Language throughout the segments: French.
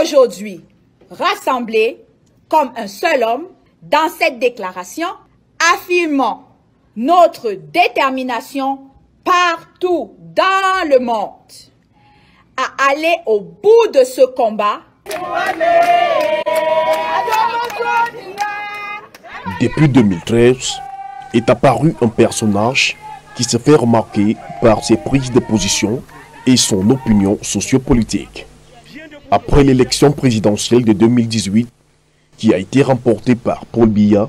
aujourd'hui rassemblés comme un seul homme dans cette déclaration, affirmant notre détermination partout dans le monde à aller au bout de ce combat. Depuis 2013, est apparu un personnage qui se fait remarquer par ses prises de position et son opinion sociopolitique. Après l'élection présidentielle de 2018, qui a été remportée par Paul Biya,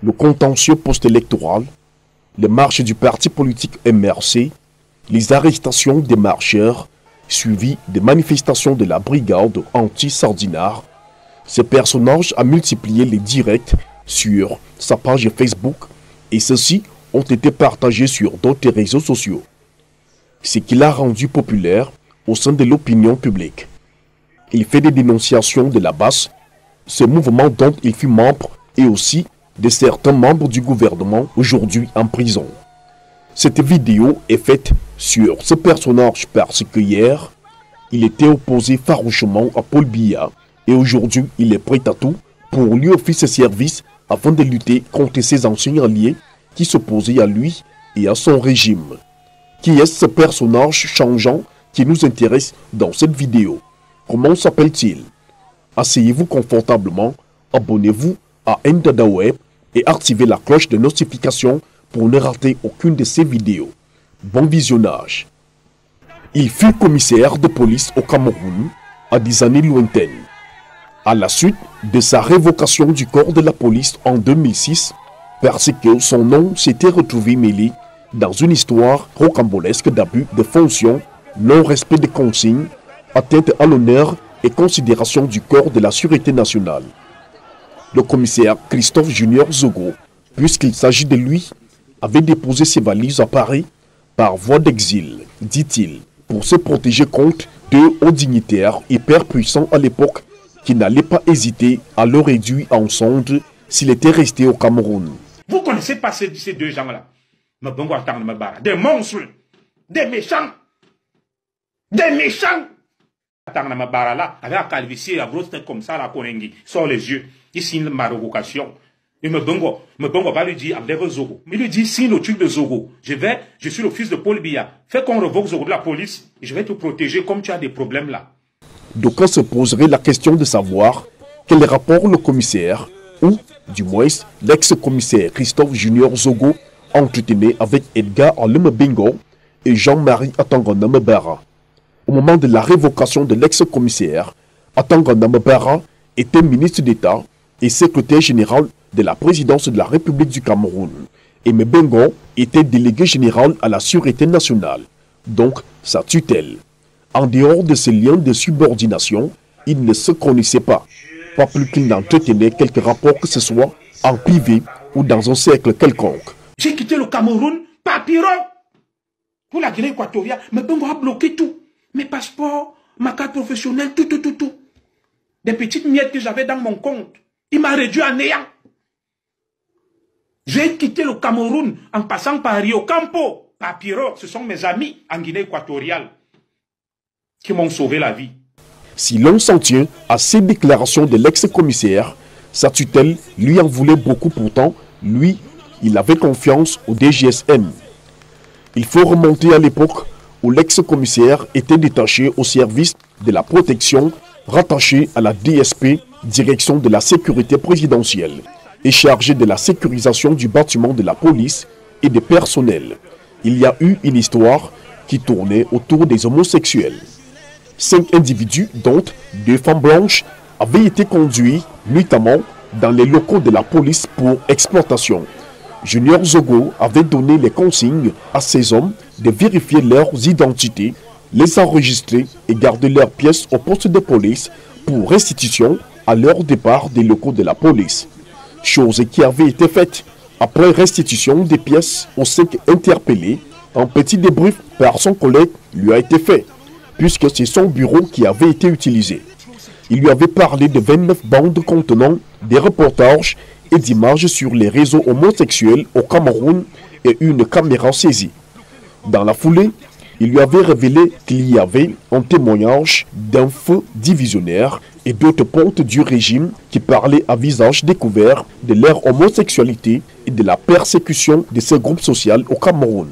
le contentieux post-électoral, les marches du parti politique MRC, les arrestations des marcheurs, suivies des manifestations de la brigade anti-Sardinard, ce personnage a multiplié les directs sur sa page Facebook et ceux-ci ont été partagés sur d'autres réseaux sociaux. Ce qui l'a rendu populaire au sein de l'opinion publique. Il fait des dénonciations de la base, ce mouvement dont il fut membre, et aussi de certains membres du gouvernement aujourd'hui en prison. Cette vidéo est faite sur ce personnage parce que hier, il était opposé farouchement à Paul Biya et aujourd'hui il est prêt à tout pour lui offrir ses services afin de lutter contre ses anciens alliés qui s'opposaient à lui et à son régime. Qui est ce personnage changeant qui nous intéresse dans cette vidéo? Comment s'appelle-t-il? Asseyez-vous confortablement, abonnez-vous à Ndada Web et activez la cloche de notification pour ne rater aucune de ces vidéos. Bon visionnage. Il fut commissaire de police au Cameroun à des années lointaines. À la suite de sa révocation du corps de la police en 2006, parce que son nom s'était retrouvé mêlé dans une histoire rocambolesque d'abus de fonction, non-respect des consignes, atteinte à l'honneur et considération du corps de la Sûreté nationale. Le commissaire Christophe Junior Zogo, puisqu'il s'agit de lui, avait déposé ses valises à Paris par voie d'exil, dit-il, pour se protéger contre deux hauts dignitaires hyper puissants à l'époque qui n'allaient pas hésiter à le réduire en sonde s'il était resté au Cameroun. Vous connaissez pas ces deux gens-là? Des monstres, des méchants, des méchants. Là, avec la calvitie, la grosse tête comme ça, la Konengi, sort les yeux, il signe ma révocation. Et me bongo va lui dire, enlève Zogo. Mais il lui dit, signe le truc de Zogo. Je suis le fils de Paul Biya. Fais qu'on revoque Zogo de la police, et je vais te protéger comme tu as des problèmes là. D'aucuns se poserait la question de savoir quel rapport le commissaire, ou du moins l'ex-commissaire Christophe Junior Zogo, entretenait avec Edgar Alema Bingo et Jean-Marie Atangana Bara. Au moment de la révocation de l'ex-commissaire, Atangana Bara était ministre d'État et secrétaire général de la présidence de la République du Cameroun. Et Mbengo était délégué général à la Sûreté nationale, donc sa tutelle. En dehors de ces liens de subordination, ils ne se connaissaient pas plus qu'ils n'entretenaient quelques rapports que ce soit en privé ou dans un cercle quelconque. J'ai quitté le Cameroun par pirogue pour la Guinée équatoriale. Mbengo a bloqué tout. Mes passeports, ma carte professionnelle, tout. Des petites miettes que j'avais dans mon compte. Il m'a réduit à néant. J'ai quitté le Cameroun en passant par Rio Campo, par pirogue. Ce sont mes amis en Guinée équatoriale qui m'ont sauvé la vie. Si l'on s'en tient à ces déclarations de l'ex-commissaire, sa tutelle lui en voulait beaucoup. Pourtant, lui, il avait confiance au DGSN. Il faut remonter à l'époque où l'ex-commissaire était détaché au service de la protection rattaché à la DSP, direction de la sécurité présidentielle, et chargé de la sécurisation du bâtiment de la police et des personnels. Il y a eu une histoire qui tournait autour des homosexuels. 5 individus, dont 2 femmes blanches, avaient été conduits nuitamment dans les locaux de la police pour exploitation. Junior Zogo avait donné les consignes à ces hommes de vérifier leurs identités, les enregistrer et garder leurs pièces au poste de police pour restitution à leur départ des locaux de la police. Chose qui avait été faite. Après restitution des pièces aux 5 interpellés, un petit débrief par son collègue lui a été fait, puisque c'est son bureau qui avait été utilisé. Il lui avait parlé de 29 bandes contenant des reportages et d'images sur les réseaux homosexuels au Cameroun et une caméra saisie. Dans la foulée, Il lui avait révélé qu'il y avait un témoignage d'un feu divisionnaire et d'autres pontes du régime qui parlaient à visage découvert de leur homosexualité et de la persécution de ce groupe social au Cameroun.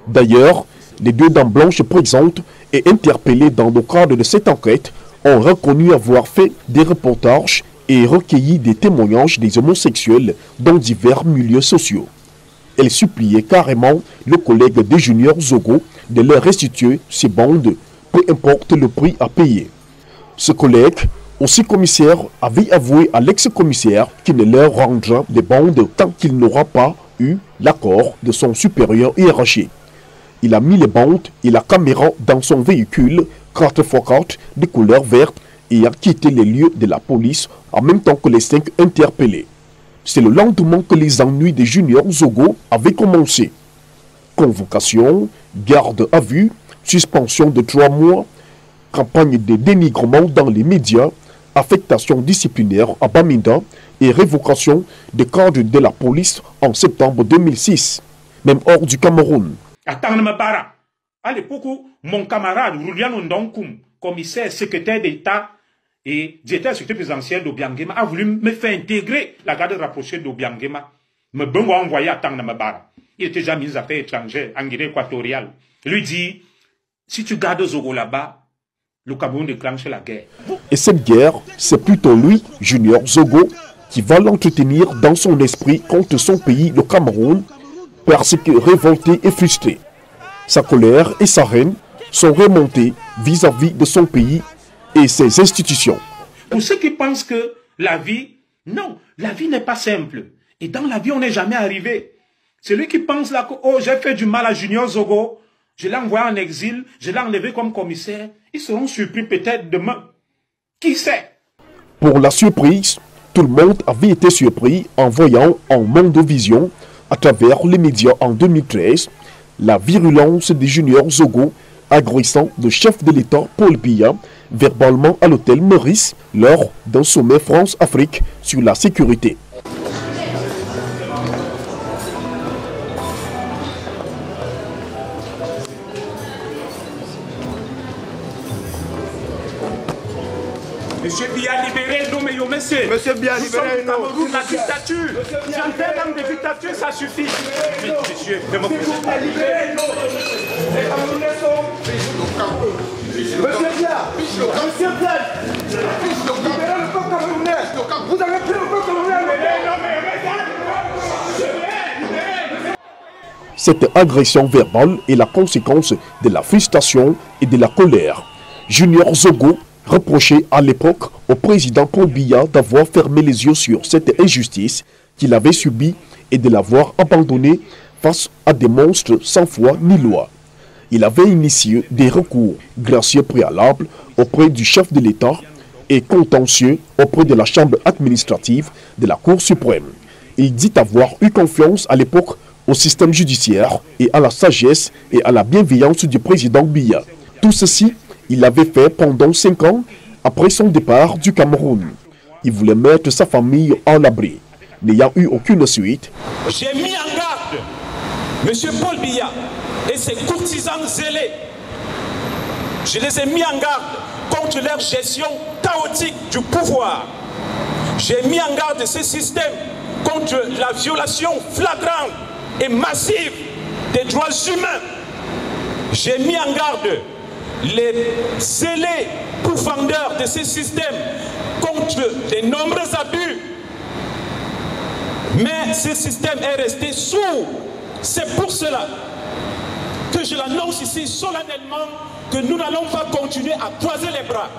D'ailleurs, les deux dames blanches présentes et interpellées dans le cadre de cette enquête ont reconnu avoir fait des reportages et recueilli des témoignages des homosexuels dans divers milieux sociaux. Elle suppliait carrément le collègue de Junior Zogo de leur restituer ces bandes, peu importe le prix à payer. Ce collègue, aussi commissaire, avait avoué à l'ex-commissaire qu'il ne leur rendra les bandes tant qu'il n'aura pas eu l'accord de son supérieur hiérarchique. Il a mis les bandes et la caméra dans son véhicule 4x4 de couleur verte et a quitté les lieux de la police en même temps que les 5 interpellés. C'est le lendemain que les ennuis de Junior Zogo avaient commencé. Convocation, garde à vue, suspension de 3 mois, campagne de dénigrement dans les médias, affectation disciplinaire à Bamenda et révocation des cadres de la police en septembre 2006, même hors du Cameroun. À l'époque, mon camarade Rouliano Ndonkoum, commissaire, secrétaire d'État et directeur secrétaire présidentiel d'Obiangema, a voulu me faire intégrer la garde rapprochée d'Obiangema. Me bongo envoyé à Tangnamabara. Il était déjà ministre des Affaires étrangères en Guinée équatoriale. Il lui dit, si tu gardes Zogo là-bas, le Cameroun déclenche la guerre. Et cette guerre, c'est plutôt lui, Junior Zogo, qui va l'entretenir dans son esprit contre son pays, le Cameroun, parce que révolté et frustré. Sa colère et sa haine sont remontées vis-à-vis de son pays et ses institutions. Pour ceux qui pensent que la vie, non, la vie n'est pas simple. Et dans la vie, on n'est jamais arrivé. Celui qui pense là que, oh, j'ai fait du mal à Junior Zogo, je l'ai envoyé en exil, je l'ai enlevé comme commissaire, ils seront surpris peut-être demain. Qui sait? Pour la surprise, tout le monde avait été surpris en voyant en Mondovision, à travers les médias en 2013, la virulence de Junior Zogo agressant le chef de l'État Paul Biya verbalement à l'hôtel Maurice lors d'un sommet France-Afrique sur la sécurité. Monsieur Biya, libérez-nous, mais monsieur. Monsieur Biya, libérez-nous. Nous sommes la dictature. J'entends dans des dictatures, ça suffit. Monsieur, libérez-nous. Les Camerounais sont... Monsieur Biya, monsieur Biya, libérez le peuple camerounais. Vous avez pris le peuple camerounais. Cette agression verbale est la conséquence de la frustration et de la colère. Junior Zogo reprochait à l'époque au président Paul Biya d'avoir fermé les yeux sur cette injustice qu'il avait subie et de l'avoir abandonné face à des monstres sans foi ni loi. Il avait initié des recours gracieux préalables auprès du chef de l'État et contentieux auprès de la chambre administrative de la Cour suprême. Il dit avoir eu confiance à l'époque au système judiciaire et à la sagesse et à la bienveillance du président Biya. Tout ceci, il l'avait fait pendant 5 ans après son départ du Cameroun. Il voulait mettre sa famille en abri. N'ayant eu aucune suite, j'ai mis en garde M. Paul Biya et ses courtisans zélés. Je les ai mis en garde contre leur gestion chaotique du pouvoir. J'ai mis en garde ce système contre la violation flagrante et massive des droits humains. J'ai mis en garde les zélés pourfendeurs de ce système contre les nombreux abus. Mais ce système est resté sourd. C'est pour cela que je l'annonce ici solennellement que nous n'allons pas continuer à croiser les bras.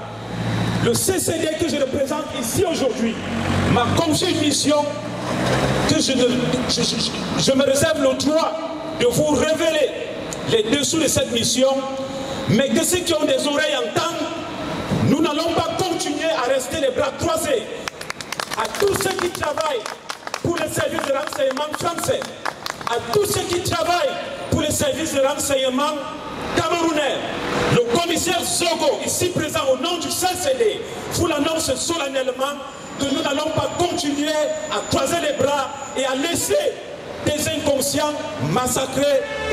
Le CCD que je représente ici aujourd'hui m'a confié une mission que je me réserve le droit de vous révéler les dessous de cette mission, mais que ceux qui ont des oreilles entendent. Nous n'allons pas continuer à rester les bras croisés. À tous ceux qui travaillent pour les services de renseignement français, à tous ceux qui travaillent pour les services de renseignement camerounais, le commissaire Zogo, ici présent au nom du CCD, vous l'annonce solennellement que nous n'allons pas continuer à croiser les bras et à laisser des inconscients massacrer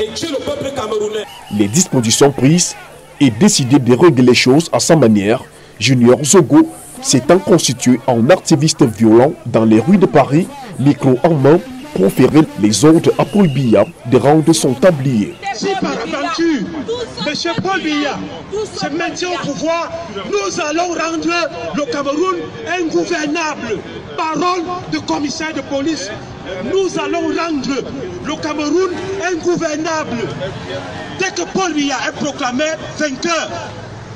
et tuer le peuple camerounais. Les dispositions prises et décidé de régler les choses à sa manière, Junior Zogo s'étant constitué en activiste violent dans les rues de Paris, micro en main, proférer les ordres à Paul Biya de rendre son tablier. Si par aventure, M. Paul Biya se maintient au pouvoir, nous allons rendre le Cameroun ingouvernable. Parole de commissaire de police, nous allons rendre le Cameroun ingouvernable. Dès que Paul Biya est proclamé vainqueur,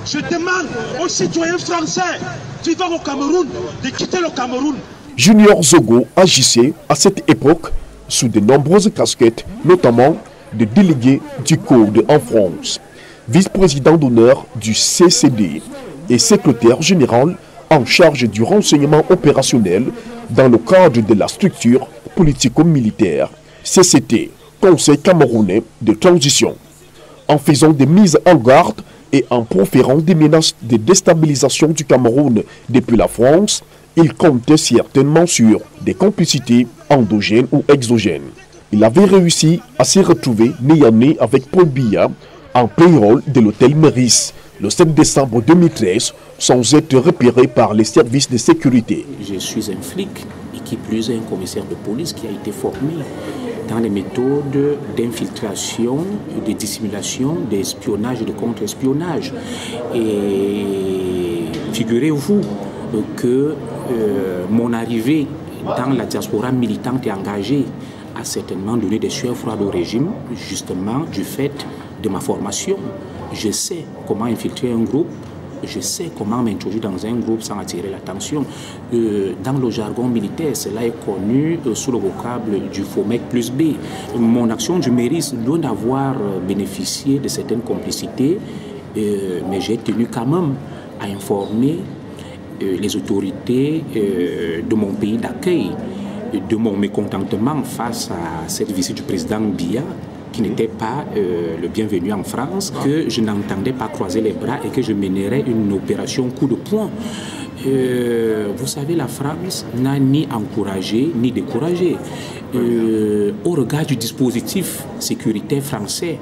je demande aux citoyens français vivant au Cameroun de quitter le Cameroun. Junior Zogo agissait à cette époque sous de nombreuses casquettes, notamment de délégué du Code en France, vice-président d'honneur du CCD et secrétaire général en charge du renseignement opérationnel dans le cadre de la structure politico-militaire CCT, Conseil camerounais de transition. En faisant des mises en garde et en proférant des menaces de déstabilisation du Cameroun depuis la France, il comptait certainement sur des complicités endogènes ou exogènes. Il avait réussi à se retrouver nez à nez avec Paul Biya en payroll de l'hôtel Meurice le 7 décembre 2013 sans être repéré par les services de sécurité. Je suis un flic et qui plus est un commissaire de police qui a été formé dans les méthodes d'infiltration, de dissimulation, d'espionnage et de contre-espionnage. Et figurez-vous que mon arrivée dans la diaspora militante et engagée a certainement donné des sueurs froides au régime, justement du fait de ma formation. Je sais comment infiltrer un groupe, je sais comment m'introduire dans un groupe sans attirer l'attention. Dans le jargon militaire, cela est connu sous le vocable du FOMEC plus B. Mon action du Meurice, loin d'avoir bénéficié de certaines complicités, mais j'ai tenu quand même à informer les autorités de mon pays d'accueil, de mon mécontentement face à cette visite du président Biya, qui n'était pas le bienvenu en France, que je n'entendais pas croiser les bras et que je mènerais une opération coup de poing. Vous savez, la France n'a ni encouragé ni découragé. Au regard du dispositif sécuritaire français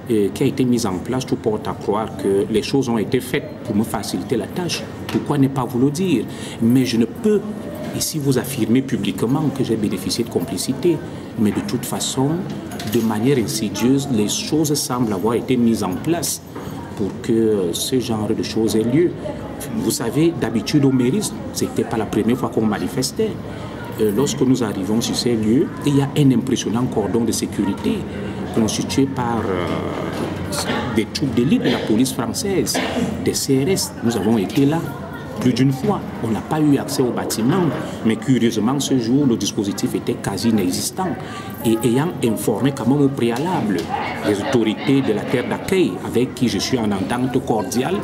qui a été mis en place, tout porte à croire que les choses ont été faites pour me faciliter la tâche. Pourquoi ne pas vous le dire? Mais je ne peux ici vous affirmer publiquement que j'ai bénéficié de complicité. Mais de toute façon, de manière insidieuse, les choses semblent avoir été mises en place pour que ce genre de choses ait lieu. Vous savez, d'habitude au Meurice, ce n'était pas la première fois qu'on manifestait. Lorsque nous arrivons sur ces lieux, il y a un impressionnant cordon de sécurité constitué par des troupes d'élite de la police française, des CRS. Nous avons été là plus d'une fois. On n'a pas eu accès au bâtiment, mais curieusement, ce jour, le dispositif était quasi inexistant. Et ayant informé quand même au préalable les autorités de la terre d'accueil avec qui je suis en entente cordiale,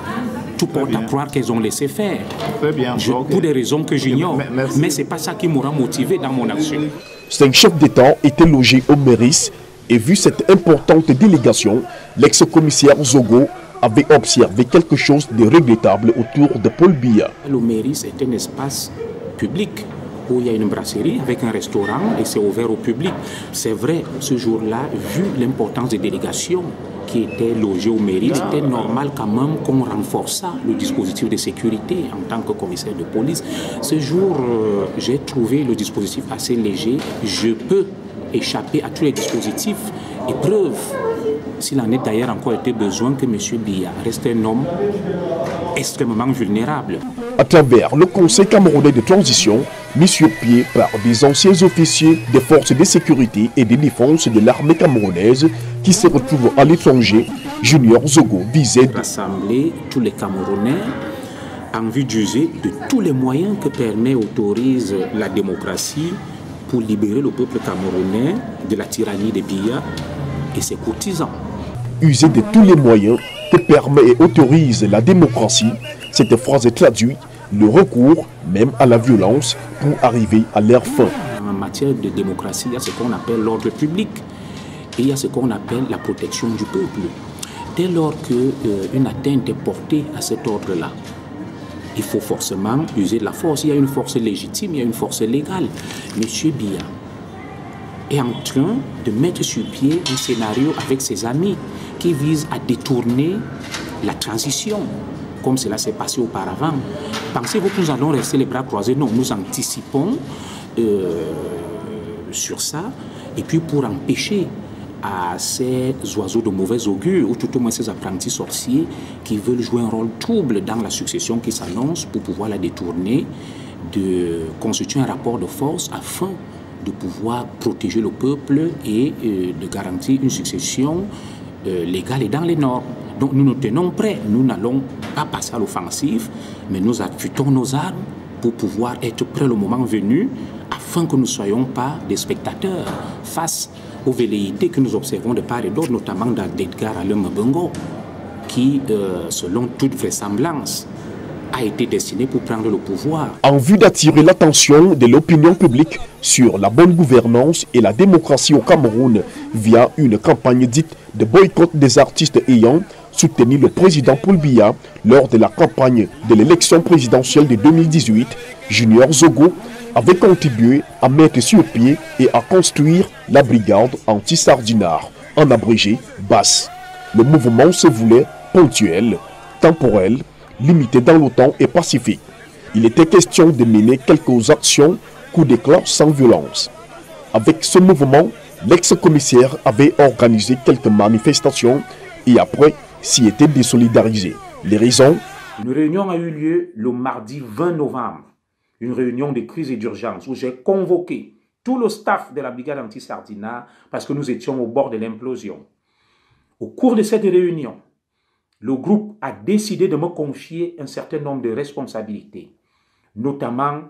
tout porte à croire qu'elles ont laissé faire. Très bien. Pour des raisons que j'ignore. Mais ce n'est pas ça qui m'aura motivé dans mon action. 5 chefs d'État étaient logés au Meurice et vu cette importante délégation, l'ex-commissaire Zogo avait observé quelque chose de regrettable autour de Paul Biya. Le Meurice est un espace public où il y a une brasserie avec un restaurant et c'est ouvert au public. C'est vrai, ce jour-là, vu l'importance des délégations qui étaient logées au Meurice, c'était normal quand même qu'on renforçât le dispositif de sécurité en tant que commissaire de police. Ce jour, j'ai trouvé le dispositif assez léger. Je peux échapper à tous les dispositifs et preuve, s'il en est d'ailleurs encore été besoin, que M. Biya reste un homme extrêmement vulnérable. À travers le Conseil camerounais de transition, mis sur pied par des anciens officiers des forces de sécurité et de défense de l'armée camerounaise qui se retrouvent à l'étranger, Junior Zogo visait de rassembler tous les Camerounais en vue d'user de tous les moyens que permet et autorise la démocratie pour libérer le peuple camerounais de la tyrannie de Biya et ses courtisans. User de tous les moyens que permet et autorise la démocratie, cette phrase traduit le recours même à la violence pour arriver à leur fin. En matière de démocratie, il y a ce qu'on appelle l'ordre public et il y a ce qu'on appelle la protection du peuple. Dès lors qu'une atteinte est portée à cet ordre-là, il faut forcément user de la force. Il y a une force légitime, il y a une force légale. Monsieur Biya est en train de mettre sur pied un scénario avec ses amis qui vise à détourner la transition, comme cela s'est passé auparavant. Pensez-vous que nous allons rester les bras croisés? Non, nous anticipons sur ça, et puis pour empêcher à ces oiseaux de mauvais augure, ou tout au moins ces apprentis sorciers qui veulent jouer un rôle trouble dans la succession qui s'annonce pour pouvoir la détourner, de constituer un rapport de force afin de pouvoir protéger le peuple et de garantir une succession légale et dans les normes. Donc nous nous tenons prêts, nous n'allons pas passer à l'offensive, mais nous affûtons nos armes pour pouvoir être prêts le moment venu, afin que nous ne soyons pas des spectateurs face aux velléités que nous observons de part et d'autre, notamment d'Edgar Alain Mbengo, qui, selon toute vraisemblance, a été destiné pour prendre le pouvoir. En vue d'attirer l'attention de l'opinion publique sur la bonne gouvernance et la démocratie au Cameroun via une campagne dite de boycott des artistes ayant soutenu le président Paul Biya lors de la campagne de l'élection présidentielle de 2018, Junior Zogo avait contribué à mettre sur pied et à construire la brigade anti-sardinard, en abrégé BAS. Le mouvement se voulait ponctuel, temporel, limité dans le temps et pacifique. Il était question de mener quelques actions, coups d'éclat sans violence. Avec ce mouvement, l'ex-commissaire avait organisé quelques manifestations et après s'y était désolidarisé. Les raisons? Une réunion a eu lieu le mardi 20 novembre, une réunion de crise et d'urgence où j'ai convoqué tout le staff de la brigade anti-sardinat parce que nous étions au bord de l'implosion. Au cours de cette réunion, le groupe a décidé de me confier un certain nombre de responsabilités, notamment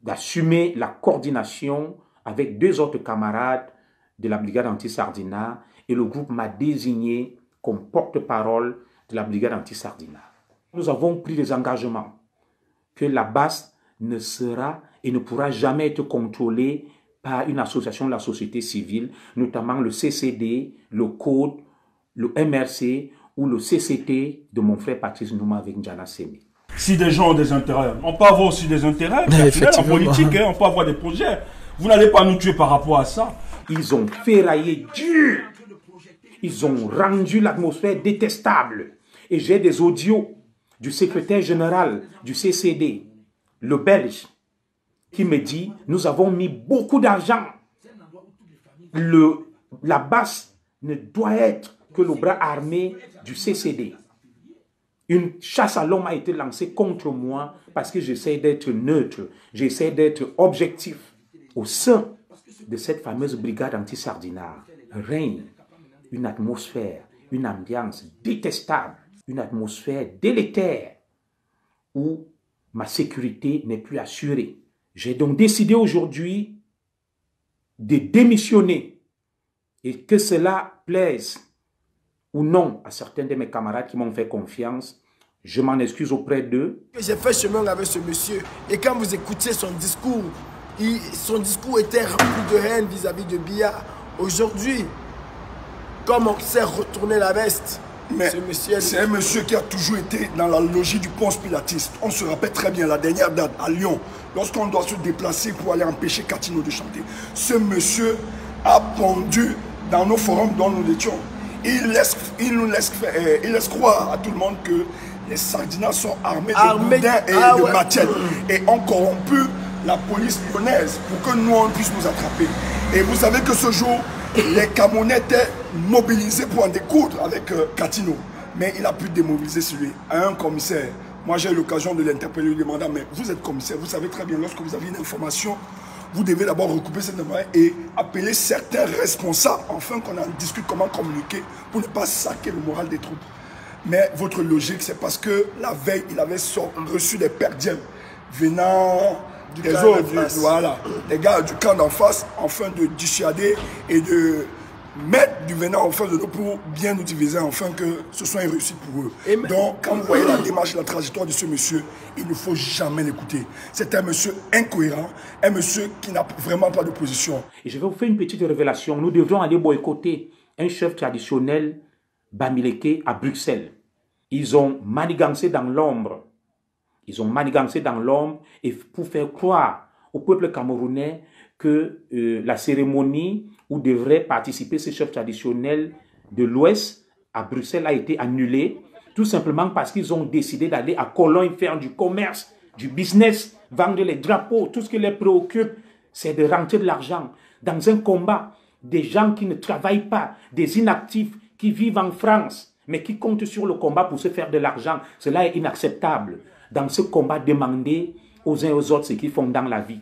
d'assumer la coordination avec 2 autres camarades de la brigade anti-sardinat et le groupe m'a désigné comme porte-parole de la brigade anti-sardinat. Nous avons pris des engagements que la BAS ne sera et ne pourra jamais être contrôlée par une association de la société civile, notamment le CCD, le Code, le MRC ou le CCT de mon frère Patrice Nouma avec Njana Semi. Si des gens ont des intérêts, on peut avoir aussi des intérêts en politique, hein, on peut avoir des projets. Vous n'allez pas nous tuer par rapport à ça. Ils ont ferraillé dur. Ils ont rendu l'atmosphère détestable. Et j'ai des audios du secrétaire général du CCD, le Belge, qui me dit, nous avons mis beaucoup d'argent. La BAS ne doit être que le bras armé du CCD. Une chasse à l'homme a été lancée contre moi parce que j'essaie d'être neutre, j'essaie d'être objectif. Au sein de cette fameuse brigade anti-sardinat règne une atmosphère, une ambiance détestable, une atmosphère délétère où ma sécurité n'est plus assurée. J'ai donc décidé aujourd'hui de démissionner et que cela plaise ou non à certains de mes camarades qui m'ont fait confiance, je m'en excuse auprès d'eux. J'ai fait chemin avec ce monsieur et quand vous écoutiez son discours était rempli de haine vis-à-vis de Biya. Aujourd'hui, comme on sait retourner la veste, mais c'est un monsieur qui a toujours été dans la logique du Ponce Pilatiste. On se rappelle très bien la dernière date à Lyon, lorsqu'on doit se déplacer pour aller empêcher Katino de chanter. Ce monsieur a pondu dans nos forums dont nous étions. Il laisse croire à tout le monde que les sardinats sont armés de boudins et de machettes et ont corrompu la police lyonnaise pour que nous, on puisse nous attraper. Et vous savez que ce jour, les Camerounais étaient mobilisés pour en découdre avec Katino. Mais il a pu démobiliser celui à un commissaire. Moi, j'ai eu l'occasion de l'interpeller, lui demandant, mais vous êtes commissaire, vous savez très bien, lorsque vous avez une information, vous devez d'abord recouper cette information et appeler certains responsables, afin qu'on en discute comment communiquer pour ne pas saquer le moral des troupes. Mais votre logique, c'est parce que la veille, il avait reçu des perdièmes venant des autres, voilà, les gars du camp d'en face, afin de dissuader et de mettre du venin en face de nous pour bien nous diviser, afin que ce soit une réussite pour eux. Donc, quand vous voyez la démarche, la trajectoire de ce monsieur, il ne faut jamais l'écouter. C'est un monsieur incohérent, un monsieur qui n'a vraiment pas de position. Et je vais vous faire une petite révélation. Nous devrons aller boycotter un chef traditionnel Bamileke à Bruxelles. Ils ont manigancé dans l'ombre. Ils ont manigancé dans l'ombre et pour faire croire au peuple camerounais que la cérémonie où devraient participer ces chefs traditionnels de l'Ouest à Bruxelles a été annulée, tout simplement parce qu'ils ont décidé d'aller à Cologne faire du commerce, du business, vendre les drapeaux. Tout ce qui les préoccupe, c'est de rentrer de l'argent. Dans un combat, des gens qui ne travaillent pas, des inactifs qui vivent en France, mais qui comptent sur le combat pour se faire de l'argent, cela est inacceptable. Dans ce combat, demandez aux uns et aux autres ce qu'ils font dans la vie.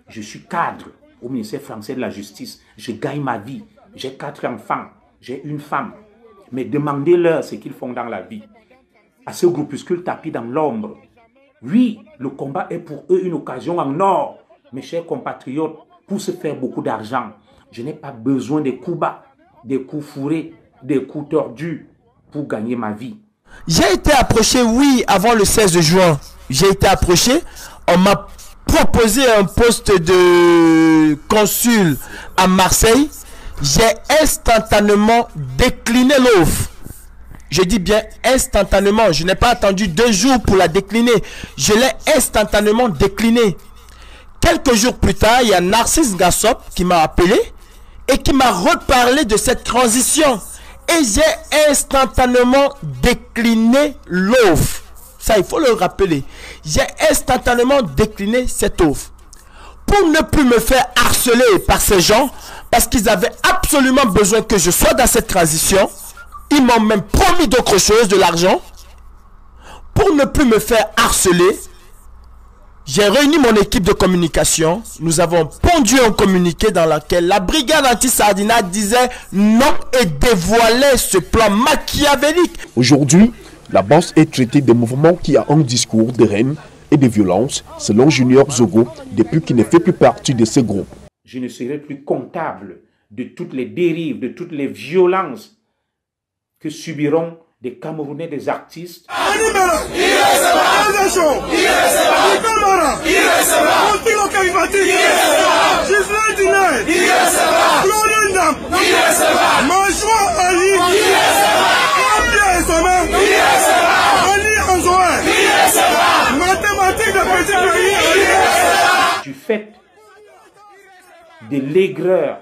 Je suis cadre au ministère français de la Justice, je gagne ma vie, j'ai 4 enfants, j'ai une femme, mais demandez-leur ce qu'ils font dans la vie. À ce groupuscule tapis dans l'ombre, oui, le combat est pour eux une occasion en or, mes chers compatriotes, pour se faire beaucoup d'argent. Je n'ai pas besoin des coups bas, des coups fourrés, des coups tordus pour gagner ma vie. J'ai été approché, oui, avant le 16 juin. J'ai été approché. On m'a proposé un poste de consul à Marseille. J'ai instantanément décliné l'offre. Je dis bien instantanément. Je n'ai pas attendu 2 jours pour la décliner. Je l'ai instantanément déclinée. Quelques jours plus tard, il y a Narcisse Gassop qui m'a appelé et qui m'a reparlé de cette transition. Et j'ai instantanément décliné l'offre. Ça, il faut le rappeler. J'ai instantanément décliné cette offre. Pour ne plus me faire harceler par ces gens, parce qu'ils avaient absolument besoin que je sois dans cette transition. Ils m'ont même promis d'autres choses, de l'argent. Pour ne plus me faire harceler, j'ai réuni mon équipe de communication. Nous avons pondu un communiqué dans lequel la brigade anti-Sardina disait non et dévoilait ce plan machiavélique. Aujourd'hui, la base est traitée de mouvements qui a un discours de haine et de violence, selon Junior Zogo, depuis qu'il ne fait plus partie de ce groupe. Je ne serai plus comptable de toutes les dérives, de toutes les violences que subiront des Camerounais, des artistes. Du fait de l'aigreur,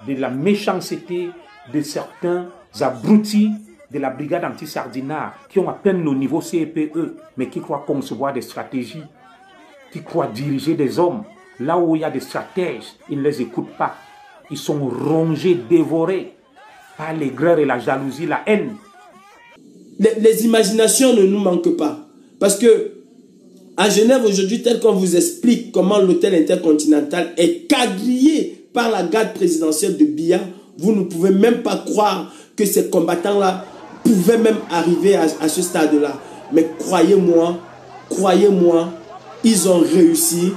de la méchanceté de certains abrutis de la brigade anti-Sardina qui ont à peine le niveau CEPE, mais qui croient concevoir des stratégies, qui croient diriger des hommes. Là où il y a des stratèges, ils ne les écoutent pas. Ils sont rongés, dévorés par l'aigreur et la jalousie, la haine. Les imaginations ne nous manquent pas. Parce que à Genève aujourd'hui, tel qu'on vous explique comment l'hôtel intercontinental est quadrillé par la garde présidentielle de Biya, vous ne pouvez même pas croire que ces combattants-là pouvaient même arriver à ce stade-là. Mais croyez-moi, ils ont réussi.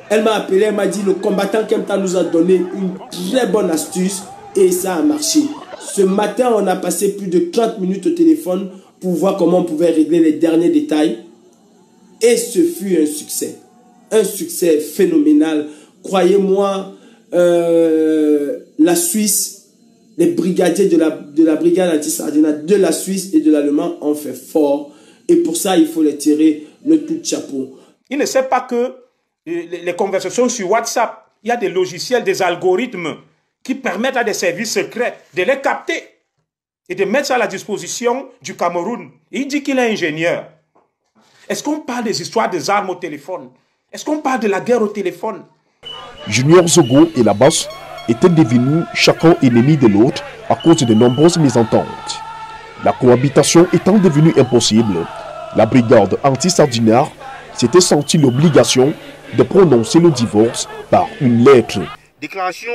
Elle m'a appelé, elle m'a dit, le combattant Kempta nous a donné une très bonne astuce et ça a marché. Ce matin, on a passé plus de 30 minutes au téléphone pour voir comment on pouvait régler les derniers détails. Et ce fut un succès phénoménal. Croyez-moi, la Suisse, les brigadiers de la brigade anti-Sardina de la Suisse et de l'Allemand ont fait fort. Et pour ça, il faut les tirer le tout de chapeau. Il ne sait pas que les conversations sur WhatsApp, il y a des logiciels, des algorithmes qui permettent à des services secrets de les capter et de mettre ça à la disposition du Cameroun. Et il dit qu'il est ingénieur. Est-ce qu'on parle des histoires des armes au téléphone? Est-ce qu'on parle de la guerre au téléphone? Junior Zogo et la bosse étaient devenus chacun ennemi de l'autre à cause de nombreuses mésententes. La cohabitation étant devenue impossible, la brigade anti-Sardina s'était sentie l'obligation de prononcer le divorce par une lettre. Déclaration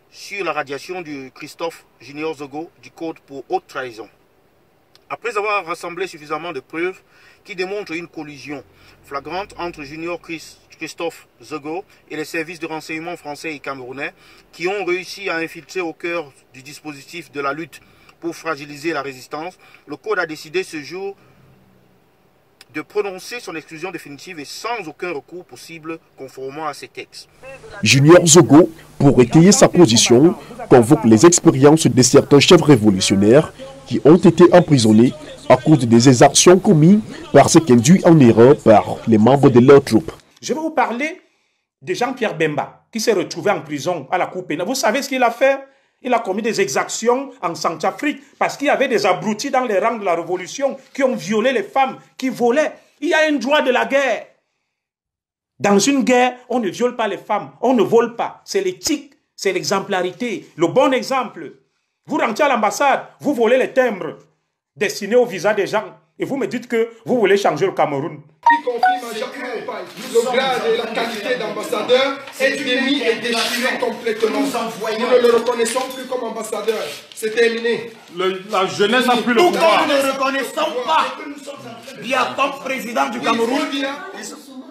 sur la radiation de Christophe Junior Zogo du Code pour haute trahison. Après avoir rassemblé suffisamment de preuves qui démontrent une collusion flagrante entre Junior Christophe Zogo et les services de renseignement français et camerounais qui ont réussi à infiltrer au cœur du dispositif de la lutte pour fragiliser la résistance, le Code a décidé ce jour de prononcer son exclusion définitive et sans aucun recours possible conformément à ces textes. Junior Zogo, pour étayer sa position, convoque les expériences de certains chefs révolutionnaires qui ont été emprisonnés à cause des exactions commises par ce qu'induit en erreur par les membres de leur troupe. Je vais vous parler de Jean-Pierre Bemba, qui s'est retrouvé en prison à la Cour pénale, vous savez ce qu'il a fait? Il a commis des exactions en Centrafrique parce qu'il y avait des abrutis dans les rangs de la révolution qui ont violé les femmes, qui volaient. Il y a un droit de la guerre. Dans une guerre, on ne viole pas les femmes, on ne vole pas. C'est l'éthique, c'est l'exemplarité, le bon exemple. Vous rentrez à l'ambassade, vous volez les timbres destinés au visa des gens et vous me dites que vous voulez changer le Cameroun. Qui confirme à chaque campagne le grade et la qualité d'ambassadeur est démis et déchiré complètement. Nous ne le reconnaissons plus comme ambassadeur. C'est terminé. La jeunesse n'a plus le pouvoir. pouvoir. Nous ne reconnaissons pas Biya comme président du Cameroun.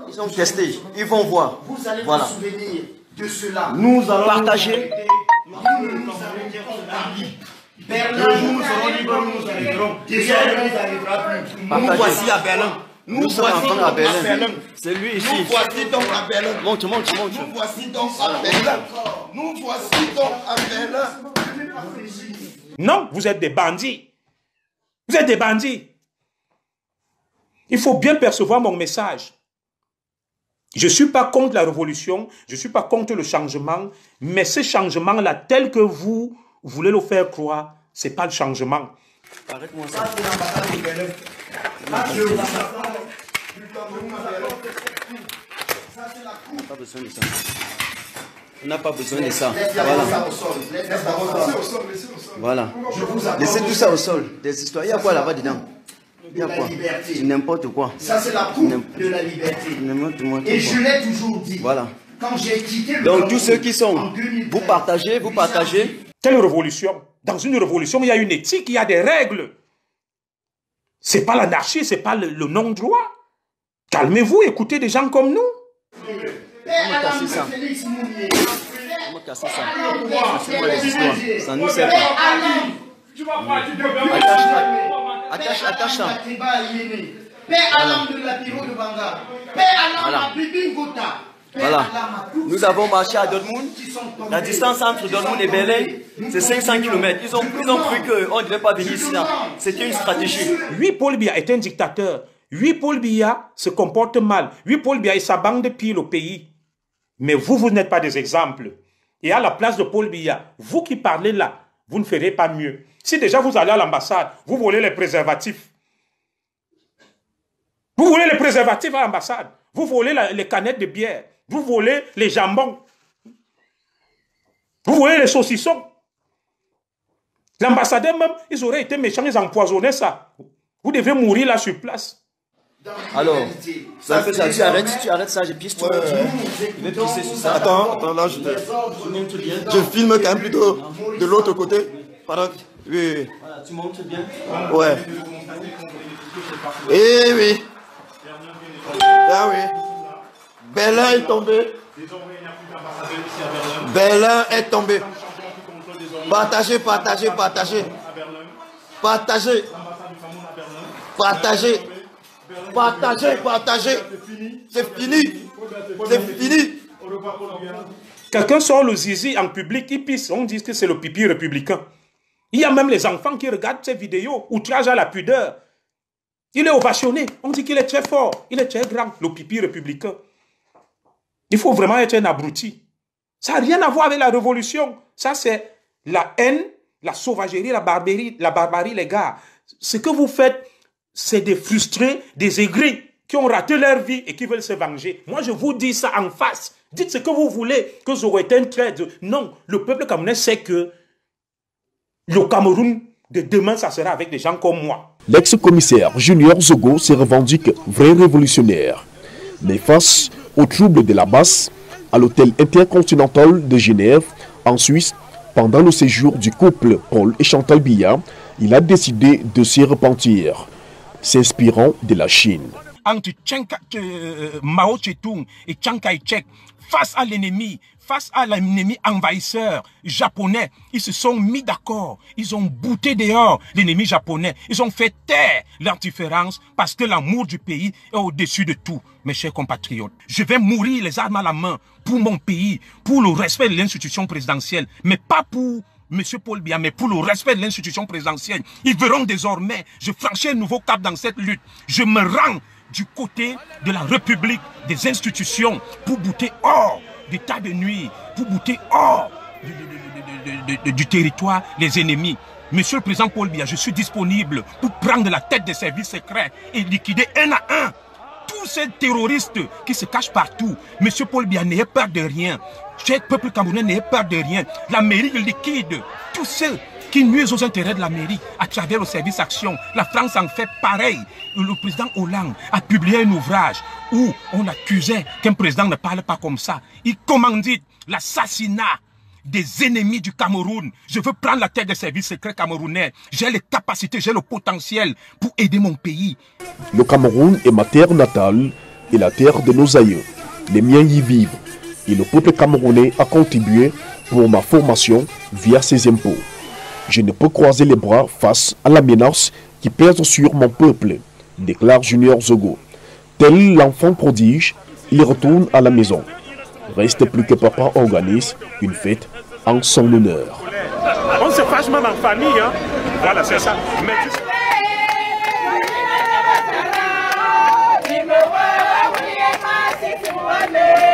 Ils ont testé, ils vont voir. Vous allez vous souvenir de cela. Nous allons partager. Nous arrêterons à Libye. Berlin, nous serons libres, nous arriverons. Déjà, nous n'arrivera plus. Nous voici à Berlin. Nous sommes à Berlin. C'est lui ici. Nous voici donc à Berlin. Monte. Nous voici donc à Berlin. Nous voici donc à Berlin. Non, vous êtes des bandits. Vous êtes des bandits. Il faut bien percevoir mon message. Je ne suis pas contre la révolution, je ne suis pas contre le changement, mais ce changement-là, tel que vous voulez le faire croire, ce n'est pas le changement. Arrête-moi ça. On n'a pas besoin de ça. Voilà. Laissez tout ça au sol. Des histoires. Il y a quoi là-bas dedans? Il y a quoi? N'importe quoi. Ça, c'est la coupe de la liberté. Et je l'ai toujours dit. Voilà. Quand j'ai quitté le Donc, tous ceux qui sont, vous partagez. Quelle révolution? Dans une révolution, il y a une éthique, il y a des règles. Ce n'est pas l'anarchie, ce n'est pas le non-droit. Calmez-vous, écoutez des gens comme nous. On va casser ça. On va casser ça. Ça nous sert pas. Attache ça. Voilà. Nous avons marché à Dortmund. La distance entre Dortmund et Berlin, c'est 500 km. Ils ont cru qu'on ne devait pas venir ici. C'était une stratégie. Oui, Paul Biya est un dictateur. Oui, Paul Biya se comporte mal. Oui, Paul Biya et sa bande pillent le pays. Mais vous n'êtes pas des exemples. Et à la place de Paul Biya, vous qui parlez là, vous ne ferez pas mieux. Si déjà vous allez à l'ambassade, vous volez les préservatifs. Vous volez les préservatifs à l'ambassade. Vous volez les canettes de bière. Vous volez les jambons. Vous volez les saucissons. L'ambassadeur même, ils auraient été méchants, ils empoisonnaient ça. Vous devez mourir là sur place. Alors, ça fait ça, tu arrêtes ça, je pisse tout. Je vais pisser sur ça. Attends, là, je filme quand même plutôt de l'autre côté. Pardon. Oui. Voilà, tu montres bien. Ouais. Eh oui. Ah oui. Berlin est tombé. Berlin est tombé. Partagez. C'est fini. Quelqu'un sort le zizi en public, il pisse. On dit que c'est le pipi républicain. Il y a même les enfants qui regardent ces vidéos, outrage à la pudeur. Il est ovationné. On dit qu'il est très fort, il est très grand, le pipi républicain. Il faut vraiment être un abruti. Ça n'a rien à voir avec la révolution. Ça, c'est la haine, la sauvagerie, la barbarie, les gars. Ce que vous faites, c'est des frustrés, des aigris qui ont raté leur vie et qui veulent se venger. Moi, je vous dis ça en face. Dites ce que vous voulez, que ça aurait été un trait. Non, le peuple camerounais sait que le Cameroun de demain, ça sera avec des gens comme moi. L'ex-commissaire Junior Zogo se revendique vrai révolutionnaire. Mais face aux troubles de la Basse, à l'hôtel intercontinental de Genève, en Suisse, pendant le séjour du couple Paul et Chantal Biya, il a décidé de s'y repentir, s'inspirant de la Chine. Entre Mao Tse-tung et Chiang Kai-shek, face à l'ennemi envahisseur japonais, ils se sont mis d'accord. Ils ont bouté dehors l'ennemi japonais. Ils ont fait taire leur différence parce que l'amour du pays est au-dessus de tout. Mes chers compatriotes, je vais mourir les armes à la main pour mon pays, pour le respect de l'institution présidentielle, mais pas pour M. Paul Biya, mais pour le respect de l'institution présidentielle. Ils verront désormais, je franchis un nouveau cap dans cette lutte. Je me rends du côté de la République, des institutions, pour bouter hors d'état de nuit pour bouter hors du territoire les ennemis. Monsieur le Président Paul Biya, je suis disponible pour prendre la tête des services secrets et liquider un à un tous ces terroristes qui se cachent partout. Monsieur Paul Biya, n'ayez peur de rien. Cher peuple camerounais, n'ayez peur de rien. La mairie liquide tous ceux qui nuisent aux intérêts de la mairie à travers le service action. La France en fait pareil. Le président Hollande a publié un ouvrage où on accusait qu'un président ne parle pas comme ça. Il commandite l'assassinat des ennemis du Cameroun. Je veux prendre la tête des services secrets camerounais. J'ai les capacités, j'ai le potentiel pour aider mon pays. Le Cameroun est ma terre natale et la terre de nos aïeux. Les miens y vivent. Et le peuple camerounais a contribué pour ma formation via ses impôts. Je ne peux croiser les bras face à la menace qui pèse sur mon peuple, déclare Junior Zogo. Tel l'enfant prodige, il retourne à la maison. Reste plus que papa organise une fête en son honneur. On se fâche même en famille, hein. Voilà, c'est ça. Mais... Mais